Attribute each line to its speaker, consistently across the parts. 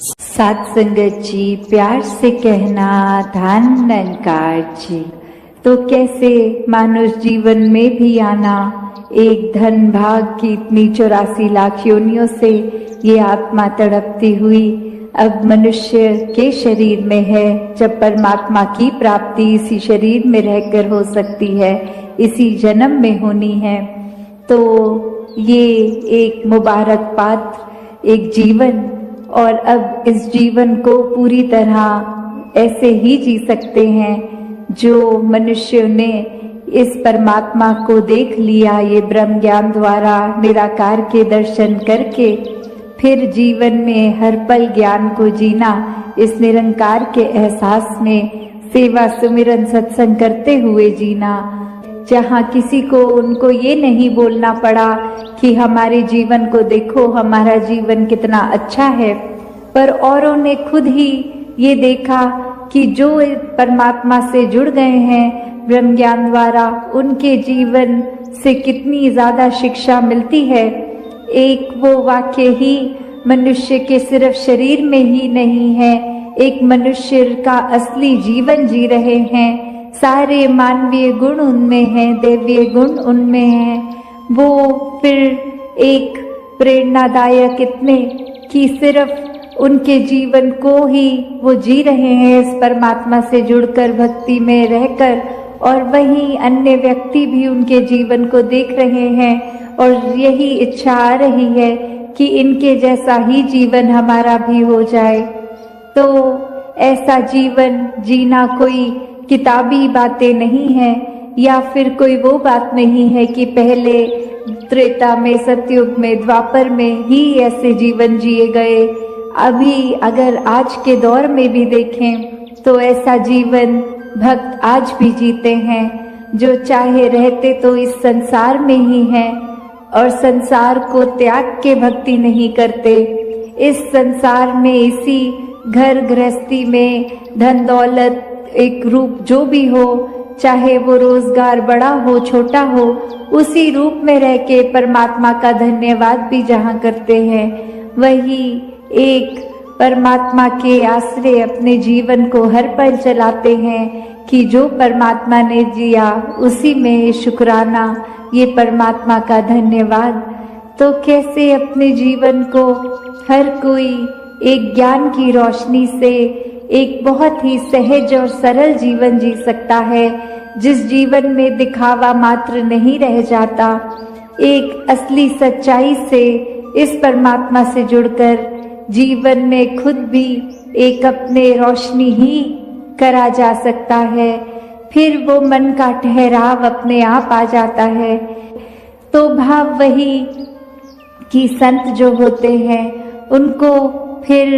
Speaker 1: सात संगत जी, प्यार से कहना धन निरंकार जी। तो कैसे मानुष जीवन में भी आना, एक धन भाग की इतनी 84 लाख योनियों से ये आत्मा तड़पती हुई अब मनुष्य के शरीर में है। जब परमात्मा की प्राप्ति इसी शरीर में रहकर हो सकती है, इसी जन्म में होनी है, तो ये एक मुबारक पात्र, एक जीवन, और अब इस जीवन को पूरी तरह ऐसे ही जी सकते हैं जो मनुष्य ने इस परमात्मा को देख लिया, ये ब्रह्म ज्ञान द्वारा निराकार के दर्शन करके फिर जीवन में हर पल ज्ञान को जीना, इस निरंकार के एहसास में सेवा सुमिरन सत्संग करते हुए जीना, जहाँ किसी को उनको ये नहीं बोलना पड़ा कि हमारे जीवन को देखो, हमारा जीवन कितना अच्छा है, पर औरों ने खुद ही ये देखा कि जो परमात्मा से जुड़ गए हैं ब्रह्म ज्ञान द्वारा, उनके जीवन से कितनी ज्यादा शिक्षा मिलती है। एक वो वाक्य ही मनुष्य के सिर्फ शरीर में ही नहीं है, एक मनुष्य का असली जीवन जी रहे हैं, सारे मानवीय गुण उनमें हैं, दैवीय गुण उनमें हैं। वो फिर एक प्रेरणादायक इतने कि सिर्फ उनके जीवन को ही वो जी रहे हैं इस परमात्मा से जुड़कर, भक्ति में रहकर, और वहीं अन्य व्यक्ति भी उनके जीवन को देख रहे हैं और यही इच्छा आ रही है कि इनके जैसा ही जीवन हमारा भी हो जाए। तो ऐसा जीवन जीना कोई किताबी बातें नहीं है, या फिर कोई वो बात नहीं है कि पहले त्रेता में, सतयुग में, द्वापर में ही ऐसे जीवन जिए गए। अभी अगर आज के दौर में भी देखें तो ऐसा जीवन भक्त आज भी जीते हैं, जो चाहे रहते तो इस संसार में ही हैं और संसार को त्याग के भक्ति नहीं करते। इस संसार में, इसी घर गृहस्थी में, धन दौलत एक रूप जो भी हो, चाहे वो रोजगार बड़ा हो छोटा हो, उसी रूप में रह के परमात्मा का धन्यवाद भी जहाँ करते हैं, वही एक परमात्मा के आश्रय अपने जीवन को हर पल चलाते हैं कि जो परमात्मा ने जिया उसी में शुक्राना, ये परमात्मा का धन्यवाद। तो कैसे अपने जीवन को हर कोई एक ज्ञान की रोशनी से एक बहुत ही सहज और सरल जीवन जी सकता है, जिस जीवन में दिखावा मात्र नहीं रह जाता, एक असली सच्चाई से इस परमात्मा से जुड़कर जीवन में खुद भी एक अपने रोशनी ही करा जा सकता है। फिर वो मन का ठहराव अपने आप आ जाता है। तो भाव वही कि संत जो होते हैं उनको फिर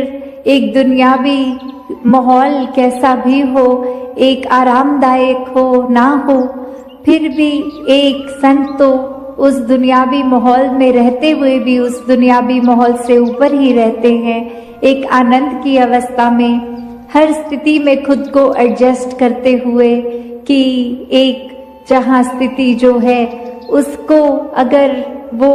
Speaker 1: एक दुनियावी माहौल कैसा भी हो, एक आरामदायक हो ना हो, फिर भी एक संत तो उस दुनियावी माहौल में रहते हुए भी उस दुनियावी माहौल से ऊपर ही रहते हैं, एक आनंद की अवस्था में, हर स्थिति में खुद को एडजस्ट करते हुए कि एक जहाँ स्थिति जो है उसको अगर वो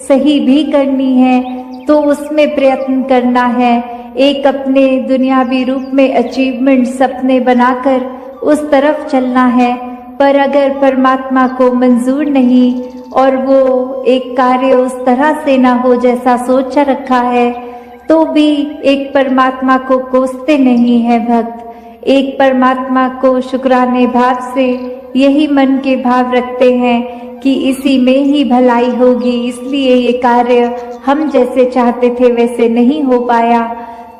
Speaker 1: सही भी करनी है तो उसमें प्रयत्न करना है, एक अपने दुनियावी रूप में अचीवमेंट सपने बनाकर उस तरफ चलना है। पर अगर परमात्मा को मंजूर नहीं और वो एक कार्य उस तरह से ना हो जैसा सोच रखा है, तो भी एक परमात्मा को कोसते नहीं है भक्त, एक परमात्मा को शुक्राने भाव से यही मन के भाव रखते हैं कि इसी में ही भलाई होगी, इसलिए ये कार्य हम जैसे चाहते थे वैसे नहीं हो पाया।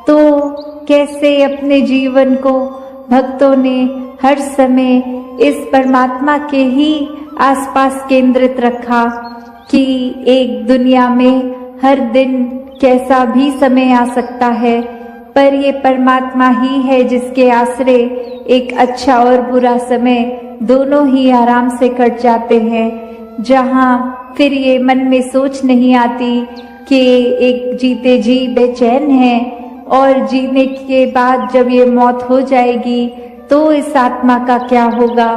Speaker 1: तो कैसे अपने जीवन को भक्तों ने हर समय इस परमात्मा के ही आसपास केंद्रित रखा कि एक दुनिया में हर दिन कैसा भी समय आ सकता है, पर ये परमात्मा ही है जिसके आश्रय एक अच्छा और बुरा समय दोनों ही आराम से कट जाते हैं, जहाँ फिर ये मन में सोच नहीं आती कि एक जीते जी बेचैन है और जीने के बाद जब ये मौत हो जाएगी तो इस आत्मा का क्या होगा,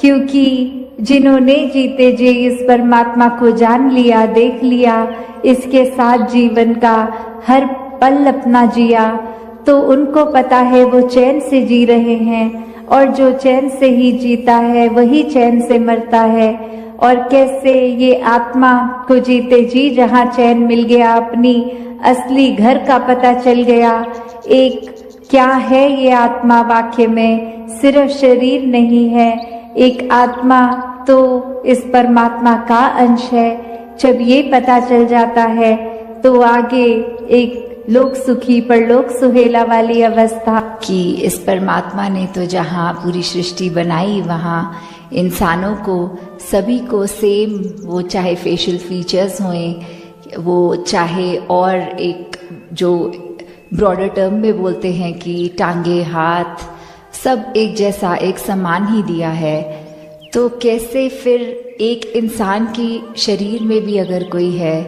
Speaker 1: क्योंकि जिन्होंने जीते जी इस परमात्मा को जान लिया, देख लिया, इसके साथ जीवन का हर पल अपना जिया तो उनको पता है वो चैन से जी रहे हैं, और जो चैन से ही जीता है वही चैन से मरता है। और कैसे ये आत्मा को जीते जी जहाँ चैन मिल गया, अपनी असली घर का पता चल गया। एक क्या है ये आत्मा, वाक्य में सिर्फ शरीर नहीं है, एक आत्मा तो इस परमात्मा का अंश है। जब ये पता चल जाता है तो आगे एक लोक सुखी परलोक सुहेला वाली अवस्था कि इस परमात्मा ने तो जहाँ पूरी सृष्टि बनाई वहाँ इंसानों को सभी को सेम, वो चाहे फेशियल फीचर्स हों, वो चाहे और एक जो ब्रॉडर टर्म में बोलते हैं कि टांगे हाथ सब एक जैसा एक समान ही दिया है। तो कैसे फिर एक इंसान की शरीर में भी अगर कोई है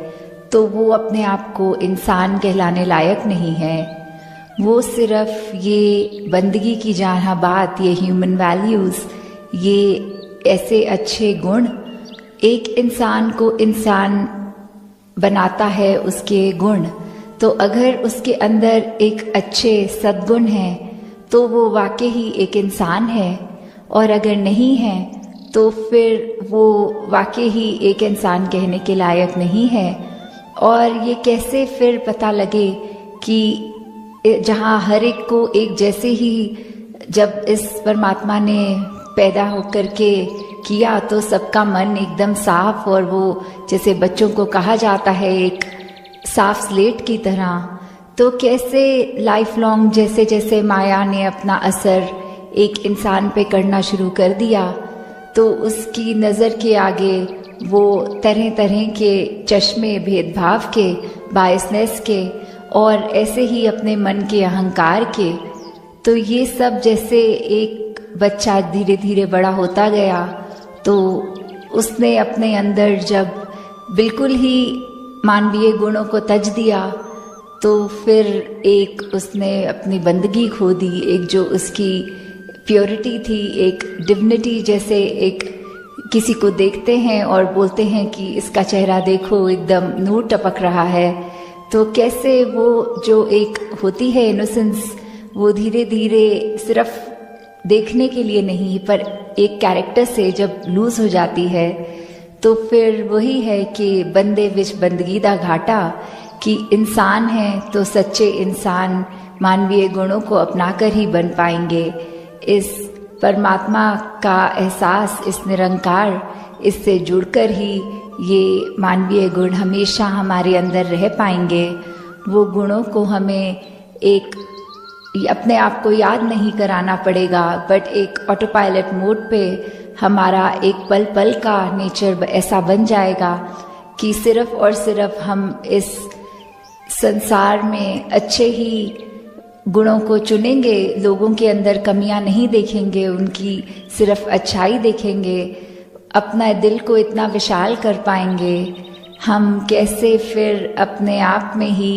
Speaker 1: तो वो अपने आप को इंसान कहलाने लायक नहीं है, वो सिर्फ ये बंदगी की जहाँ बात, ये ह्यूमन वैल्यूज़, ये ऐसे अच्छे गुण एक इंसान को इंसान बनाता है, उसके गुण। तो अगर उसके अंदर एक अच्छे सद्गुण हैं तो वो वाकई ही एक इंसान है, और अगर नहीं है तो फिर वो वाकई ही एक इंसान कहने के लायक नहीं है। और ये कैसे फिर पता लगे कि जहाँ हर एक को एक जैसे ही, जब इस परमात्मा ने पैदा होकर के किया तो सबका मन एकदम साफ, और वो जैसे बच्चों को कहा जाता है एक साफ स्लेट की तरह। तो कैसे लाइफ लॉन्ग जैसे जैसे माया ने अपना असर एक इंसान पे करना शुरू कर दिया तो उसकी नज़र के आगे वो तरह तरह के चश्मे भेदभाव के, बायसनेस के, और ऐसे ही अपने मन के अहंकार के। तो ये सब जैसे एक बच्चा धीरे धीरे बड़ा होता गया तो उसने अपने अंदर जब बिल्कुल ही मानवीय गुणों को तज दिया तो फिर एक उसने अपनी बंदगी खो दी, एक जो उसकी प्योरिटी थी, एक डिविनिटी। जैसे एक किसी को देखते हैं और बोलते हैं कि इसका चेहरा देखो एकदम नूर टपक रहा है, तो कैसे वो जो एक होती है इनोसेंस, वो धीरे धीरे सिर्फ देखने के लिए नहीं पर एक कैरेक्टर से जब लूज हो जाती है तो फिर वही है कि बंदे विच बंदगी दा घाटा, कि इंसान है तो सच्चे इंसान मानवीय गुणों को अपनाकर ही बन पाएंगे। इस परमात्मा का एहसास, इस निरंकार, इससे जुड़कर ही ये मानवीय गुण हमेशा हमारे अंदर रह पाएंगे। वो गुणों को हमें एक अपने आप को याद नहीं कराना पड़ेगा, बट एक ऑटो पायलट मोड पे हमारा एक पल पल का नेचर ऐसा बन जाएगा कि सिर्फ और सिर्फ हम इस संसार में अच्छे ही गुणों को चुनेंगे, लोगों के अंदर कमियां नहीं देखेंगे, उनकी सिर्फ अच्छाई देखेंगे, अपना दिल को इतना विशाल कर पाएंगे। हम कैसे फिर अपने आप में ही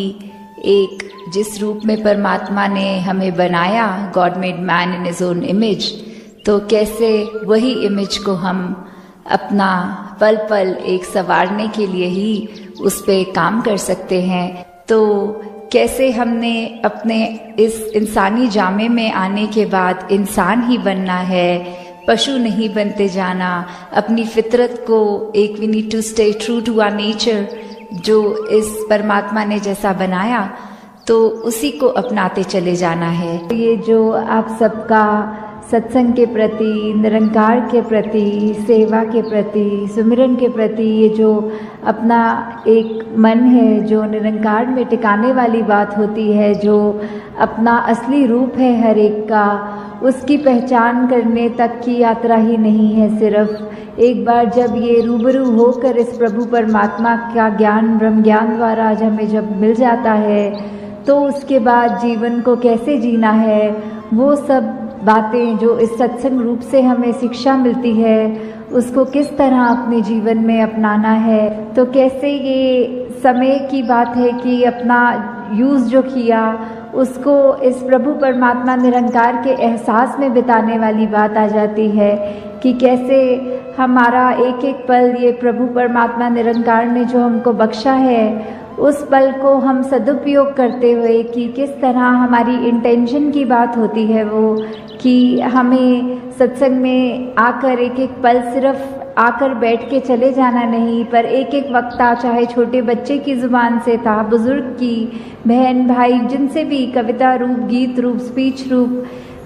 Speaker 1: एक जिस रूप में परमात्मा ने हमें बनाया, God made man in his own image, तो कैसे वही इमेज को हम अपना पल पल एक संवारने के लिए ही उस पे काम कर सकते हैं। तो कैसे हमने अपने इस इंसानी जामे में आने के बाद इंसान ही बनना है, पशु नहीं बनते जाना, अपनी फितरत को एक we need to stay true to our nature, जो इस परमात्मा ने जैसा बनाया तो उसी को अपनाते चले जाना है। ये जो आप सबका सत्संग के प्रति, निरंकार के प्रति, सेवा के प्रति, सुमिरन के प्रति ये जो अपना एक मन है, जो निरंकार में टिकाने वाली बात होती है, जो अपना असली रूप है हर एक का, उसकी पहचान करने तक की यात्रा ही नहीं है। सिर्फ एक बार जब ये रूबरू होकर इस प्रभु परमात्मा का ज्ञान, ब्रह्म ज्ञान द्वारा आज हमें जब मिल जाता है तो उसके बाद जीवन को कैसे जीना है, वो सब बातें जो इस सत्संग रूप से हमें शिक्षा मिलती है, उसको किस तरह अपने जीवन में अपनाना है। तो कैसे ये समय की बात है कि अपना यूज़ जो किया उसको इस प्रभु परमात्मा निरंकार के एहसास में बिताने वाली बात आ जाती है कि कैसे हमारा एक एक पल ये प्रभु परमात्मा निरंकार ने जो हमको बख्शा है उस पल को हम सदुपयोग करते हुए कि किस तरह हमारी इंटेंशन की बात होती है वो, कि हमें सत्संग में आकर एक एक पल सिर्फ आकर बैठ के चले जाना नहीं, पर एक एक वक्ता चाहे छोटे बच्चे की ज़ुबान से था, बुज़ुर्ग की, बहन भाई जिनसे भी कविता रूप, गीत रूप, स्पीच रूप,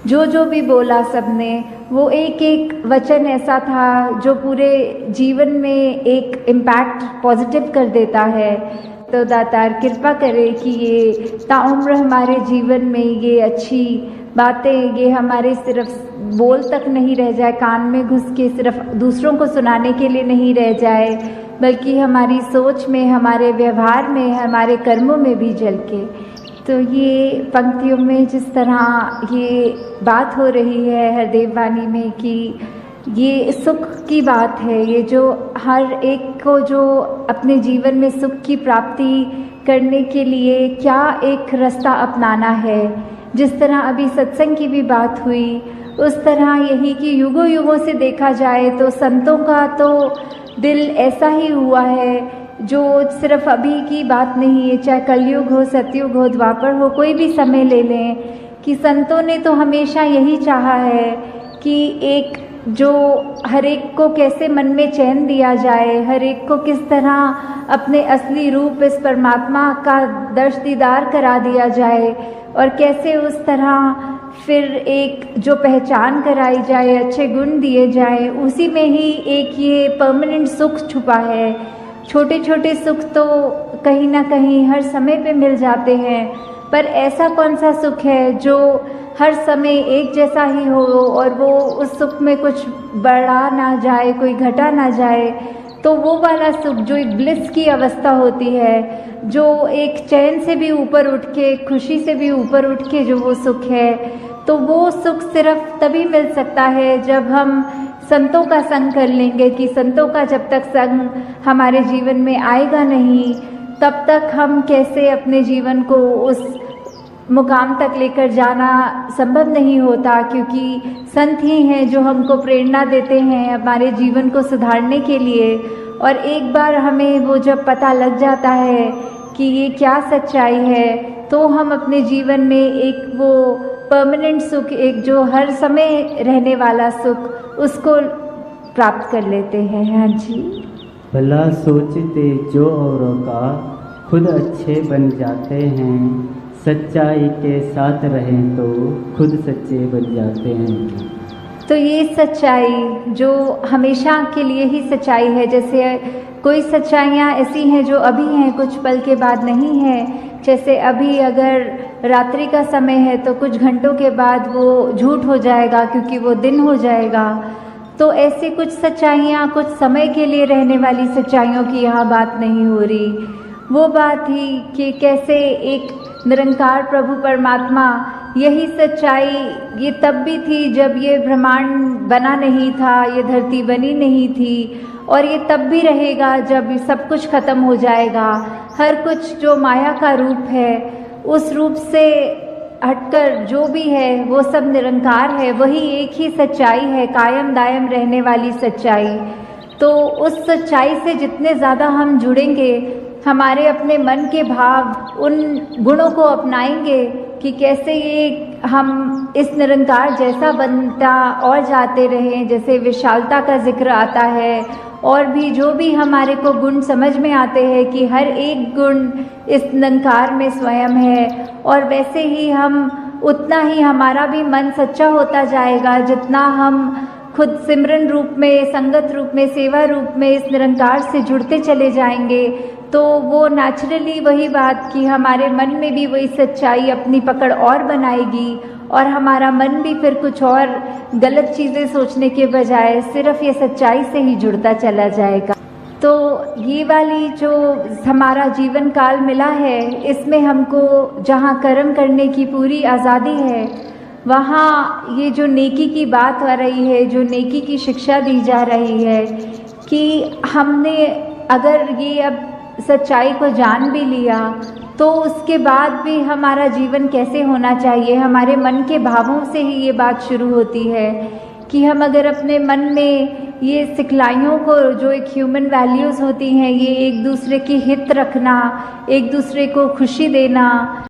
Speaker 1: जो भी बोला सबने, वो एक एक वचन ऐसा था जो पूरे जीवन में एक इम्पैक्ट पॉजिटिव कर देता है। तो दातार कृपा करे कि ये ताउम्र हमारे जीवन में ये अच्छी बातें, ये हमारे सिर्फ बोल तक नहीं रह जाए, कान में घुस के सिर्फ दूसरों को सुनाने के लिए नहीं रह जाए, बल्कि हमारी सोच में, हमारे व्यवहार में, हमारे कर्मों में भी झलके। तो ये पंक्तियों में जिस तरह ये बात हो रही है हरदेव वाणी में कि ये सुख की बात है, ये जो हर एक को जो अपने जीवन में सुख की प्राप्ति करने के लिए क्या एक रास्ता अपनाना है। जिस तरह अभी सत्संग की भी बात हुई, उस तरह यही कि युगों युगों से देखा जाए तो संतों का तो दिल ऐसा ही हुआ है जो सिर्फ अभी की बात नहीं है, चाहे कलयुग हो, सतयुग हो, द्वापर हो, कोई भी समय ले लें, कि संतों ने तो हमेशा यही चाहा है कि एक जो हर एक को कैसे मन में चैन दिया जाए, हर एक को किस तरह अपने असली रूप इस परमात्मा का दर्श दीदार करा दिया जाए, और कैसे उस तरह फिर एक जो पहचान कराई जाए, अच्छे गुण दिए जाए, उसी में ही एक ये परमानेंट सुख छुपा है। छोटे छोटे सुख तो कहीं ना कहीं हर समय पे मिल जाते हैं, पर ऐसा कौन सा सुख है जो हर समय एक जैसा ही हो और वो उस सुख में कुछ बढ़ा ना जाए, कोई घटा ना जाए। तो वो वाला सुख जो एक ब्लिस की अवस्था होती है, जो एक चैन से भी ऊपर उठ के, खुशी से भी ऊपर उठ के जो वो सुख है, तो वो सुख सिर्फ तभी मिल सकता है जब हम संतों का संग कर लेंगे। कि संतों का जब तक संग हमारे जीवन में आएगा नहीं, तब तक हम कैसे अपने जीवन को उस मुकाम तक लेकर जाना संभव नहीं होता, क्योंकि संत ही हैं जो हमको प्रेरणा देते हैं हमारे जीवन को सुधारने के लिए। और एक बार हमें वो जब पता लग जाता है कि ये क्या सच्चाई है, तो हम अपने जीवन में एक वो परमानेंट सुख, एक जो हर समय रहने वाला सुख, उसको प्राप्त कर लेते हैं। हाँ जी।
Speaker 2: भला सोचते जो औरों का खुद अच्छे बन जाते हैं, सच्चाई के साथ रहें तो खुद सच्चे बन जाते हैं।
Speaker 1: तो ये सच्चाई जो हमेशा के लिए ही सच्चाई है, जैसे कोई सच्चाइयाँ ऐसी हैं जो अभी हैं, कुछ पल के बाद नहीं है। जैसे अभी अगर रात्रि का समय है तो कुछ घंटों के बाद वो झूठ हो जाएगा, क्योंकि वो दिन हो जाएगा। तो ऐसे कुछ सच्चाइयाँ कुछ समय के लिए रहने वाली सच्चाइयों की यहाँ बात नहीं हो रही। वो बात ही कि कैसे एक निरंकार प्रभु परमात्मा, यही सच्चाई ये तब भी थी जब ये ब्रह्मांड बना नहीं था, ये धरती बनी नहीं थी, और ये तब भी रहेगा जब सब कुछ खत्म हो जाएगा। हर कुछ जो माया का रूप है, उस रूप से हटकर जो भी है वो सब निरंकार है। वही एक ही सच्चाई है, कायम दायम रहने वाली सच्चाई। तो उस सच्चाई से जितने ज़्यादा हम जुड़ेंगे, हमारे अपने मन के भाव उन गुणों को अपनाएंगे कि कैसे ये हम इस निरंकार जैसा बनता और जाते रहें। जैसे विशालता का जिक्र आता है, और भी जो भी हमारे को गुण समझ में आते हैं कि हर एक गुण इस निरंकार में स्वयं है, और वैसे ही हम उतना ही हमारा भी मन सच्चा होता जाएगा जितना हम खुद सिमरन रूप में, संगत रूप में, सेवा रूप में इस निरंकार से जुड़ते चले जाएंगे। तो वो नेचुरली वही बात कि हमारे मन में भी वही सच्चाई अपनी पकड़ और बनाएगी, और हमारा मन भी फिर कुछ और गलत चीज़ें सोचने के बजाय सिर्फ ये सच्चाई से ही जुड़ता चला जाएगा। तो ये वाली जो हमारा जीवन काल मिला है, इसमें हमको जहाँ कर्म करने की पूरी आज़ादी है, वहाँ ये जो नेकी की बात आ रही है, जो नेकी की शिक्षा दी जा रही है, कि हमने अगर ये अब सच्चाई को जान भी लिया, तो उसके बाद भी हमारा जीवन कैसे होना चाहिए, हमारे मन के भावों से ही ये बात शुरू होती है। कि हम अगर अपने मन में ये सिखलाइयों को जो एक ह्यूमन वैल्यूज़ होती हैं, ये एक दूसरे की हित रखना, एक दूसरे को खुशी देना,